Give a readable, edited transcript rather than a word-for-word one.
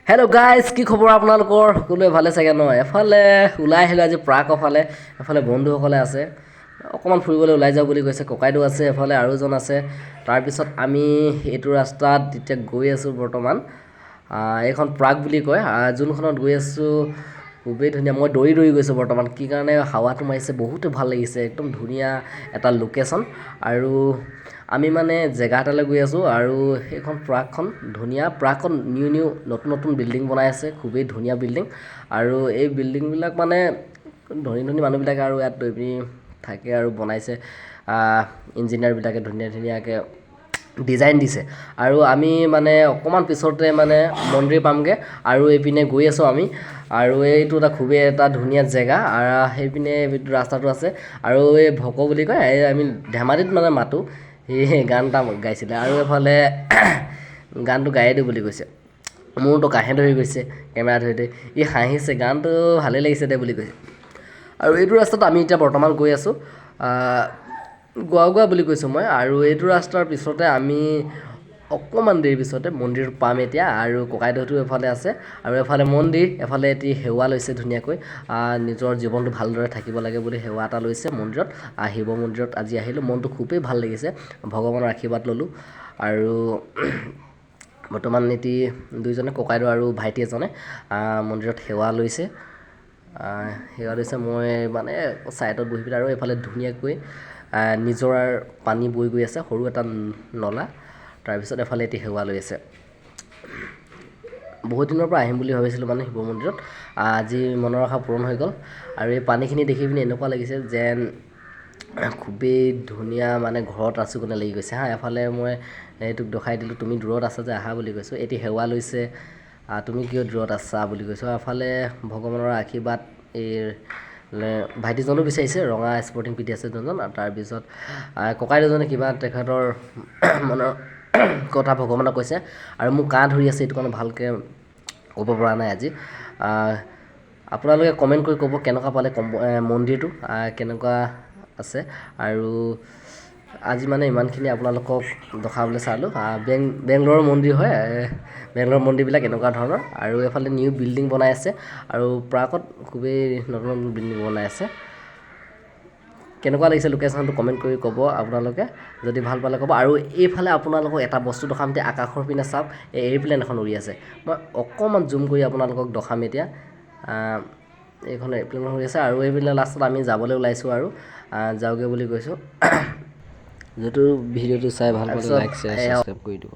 Hello' guys, কি খবৰ আপোনালোকৰ? সকলোৱে ভালে চাগে ন? এফালে ওলাই আহিলোঁ আজি প্ৰাকৰ ফালে। এফালে বন্ধুসকলে আছে, অকণমান ফুৰিবলৈ ওলাই যাওঁ বুলি কৈছে। ককাইদেউ আছে, এফালে আৰু এজন আছে। তাৰপিছত আমি এইটো ৰাস্তাত এতিয়া গৈ আছোঁ বৰ্তমান। এইখন প্ৰাগ বুলি কয়। যোনখনত গৈ আছোঁ খুবেই ধুনীয়া। মই দৌৰি দৌৰি গৈছোঁ বৰ্তমান, কি কাৰণে হাৱাটো মাৰিছে, বহুতো ভাল লাগিছে। একদম ধুনীয়া এটা লোকেশ্যন। আৰু আমি মানে জেগা এটালৈ গৈ আছোঁ, আৰু সেইখন প্ৰাগখন ধুনীয়া। প্ৰাগখন নিউ নিউ নতুন নতুন বিল্ডিং বনাই আছে, খুবেই ধুনীয়া বিল্ডিং। আৰু এই বিল্ডিংবিলাক মানে ধনী ধনী মানুহবিলাকে আৰু ইয়াত গৈ পিনি থাকে আৰু বনাইছে। ইঞ্জিনিয়াৰবিলাকে ধুনীয়া ধুনীয়াকৈ ডিজাইন দিছে। আৰু আমি মানে অকণমান পিছতে মানে মন্দিৰ পামগৈ, আৰু এইপিনে গৈ আছোঁ আমি। আৰু এইটো খুবেই এটা ধুনীয়া জেগা। সেইপিনে ৰাস্তাটো আছে। আৰু এই ভক বুলি কয়, এই আমি ধেমালিত মানে মাতোঁ, সি গান এটা গাইছিলে। আৰু এফালে গানটো গায়ে দিওঁ বুলি কৈছে। মোৰতো কাহে ধৰি গৈছে কেমেৰা ধৰোঁতে, ই হাঁহিছে, গানটো ভালেই লাগিছে দে বুলি কৈছে। আৰু এইটো ৰাস্তাত আমি এতিয়া বৰ্তমান গৈ আছোঁ, গোৱাগোৱা বুলি কৈছোঁ মই। আৰু এইটো ৰাস্তাৰ পিছতে আমি অকণমান দেৰি পিছতে মন্দিৰ পাম এতিয়া। আৰু ককাইদেউতো এফালে আছে, আৰু এফালে মন্দিৰ, এফালে এটি সেৱা লৈছে ধুনীয়াকৈ। নিজৰ জীৱনটো ভালদৰে থাকিব লাগে বুলি সেৱা এটা লৈছে মন্দিৰত। শিৱ মন্দিৰত আজি আহিলোঁ, মনটো খুবেই ভাল লাগিছে। ভগৱানৰ আশীৰ্বাদ ল'লোঁ। আৰু বৰ্তমান এটি দুইজনে, ককাইদেউ আৰু ভাইটি এজনে মন্দিৰত সেৱা লৈছে। মই মানে ছাইডত বহি পেলাই, আৰু এইফালে ধুনীয়াকৈ নিজৰাৰ পানী বৈ গৈ আছে, সৰু এটা নলা। তাৰপিছত এফালে এটি সেৱা লৈ আছে। বহুত দিনৰ পৰা আহিম বুলি ভাবিছিলোঁ মানে শিৱ মন্দিৰত। আজি মনৰ আশা পূৰণ হৈ গ'ল। আৰু এই পানীখিনি দেখি পিনি এনেকুৱা লাগিছে যেন খুবেই ধুনীয়া, মানে ঘৰত আছোঁ কোনে লাগি গৈছে। এফালে মই এইটোক দেখাই দিলোঁ, তুমি দূৰত আছা যে আহা বুলি কৈছোঁ। এটি সেৱা লৈছে, তুমি কিয় দূৰত আছা বুলি কৈছোঁ। এফালে ভগৱানৰ আশীৰ্বাদ, এই ভাইটিজনো বিচাৰিছে, ৰঙা স্পৰ্টিং পিন্ধি আছে যোনজন। তাৰপিছত ককাইদেউজনে কিবা তেখেতৰ মনৰ কথা ভগৱানক কৈছে। আৰু মোৰ কাঁহ ধৰি আছে, এইটো কাৰণে ভালকৈ ক'ব পৰা নাই আজি। আপোনালোকে কমেণ্ট কৰি ক'ব কেনেকুৱা পালে মন্দিৰটো, কেনেকুৱা আছে। আৰু আজি মানে ইমানখিনি আপোনালোকক দেখাবলৈ চালোঁ। বেংগলোৰৰ মন্দিৰ হয়, বেংগলোৰৰ মন্দিৰবিলাক এনেকুৱা ধৰণৰ। আৰু এফালে নিউ বিল্ডিং বনাই আছে, আৰু প্ৰাগত খুবেই নতুন নতুন বিল্ডিং বনাই আছে। কেনেকুৱা লাগিছে লোকেশ্যনটো কমেণ্ট কৰি ক'ব আপোনালোকে, যদি ভাল পালে ক'ব। আৰু এইফালে আপোনালোকক এটা বস্তু দেখাম, এতিয়া আকাশৰ পিনে চাওক, এই এৰ'প্লেন এখন উৰি আছে। মই অকণমান জুম কৰি আপোনালোকক দেখাম এতিয়া। এইখন এৰ'প্লেন উৰি আছে, আৰু এইপিনে লাষ্টত আমি যাবলৈ ওলাইছোঁ, আৰু যাওঁগৈ বুলি কৈছোঁ। যিহেতু ভিডিঅ'টো চাই ভাল পালে লাইক শ্বেয়াৰ ছাবস্ক্ৰাইব কৰি দিব।